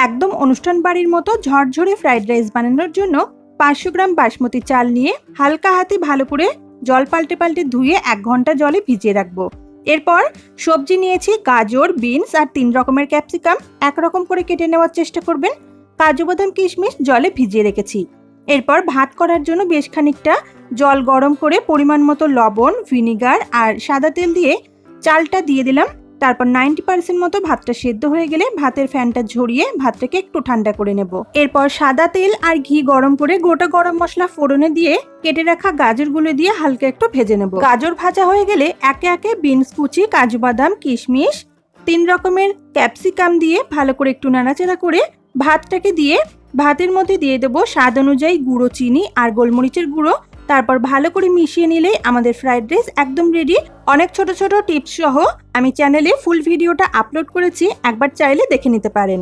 একদম অনুষ্ঠান বাড়ির মতো ঝরঝরে ফ্রাইড রাইস বানানোর জন্য 500 গ্রাম বাসমতি চাল নিয়ে হালকা হাতে ভালো করে জল পাল্টে পাল্টে ধুয়ে 1 ঘন্টা জলে ভিজিয়ে রাখবো। এরপর সবজি নিয়েছি গাজর, বিনস আর 3 রকমের ক্যাপসিকাম। একরকম করে কেটে নেওয়ার চেষ্টা করবেন। কাজু বাদাম কিশমিশ জলে ভিজিয়ে রেখেছি। এরপর ভাত করার জন্য বেশ খানিকটা জল গরম করে পরিমাণ মতো লবণ, ভিনিগার আর সাদা তেল দিয়ে চালটা দিয়ে দিলাম। তারপর 90% মতো ভাতটা সেদ্ধ হয়ে গেলে ভাতের ফ্যানটা ঝরিয়ে ভাতটাকে একটু ঠান্ডা করে নেব। এরপর সাদা তেল আর ঘি গরম করে গোটা গরম মশলা ফোড়নে দিয়ে কেটে রাখা গাজরগুলো দিয়ে হালকা একটু ভেজে নেব। গাজর ভাজা হয়ে গেলে একে একে বিনস কুচি, কাজু বাদাম, কিশমিশ, 3 রকমের ক্যাপসিকাম দিয়ে ভালো করে একটু নাড়াচাড়া করে ভাতটাকে দিয়ে ভাতের মধ্যে দিয়ে দেবো স্বাদ অনুযায়ী গুঁড়ো চিনি আর গোলমরিচের গুঁড়ো। তারপর ভালো করে মিশিয়ে নিলেই আমাদের ফ্রাইড রাইস একদম রেডি। অনেক ছোট ছোট টিপস সহ আমি চ্যানেলে ফুল ভিডিওটা আপলোড করেছি, একবার চাইলে দেখে নিতে পারেন।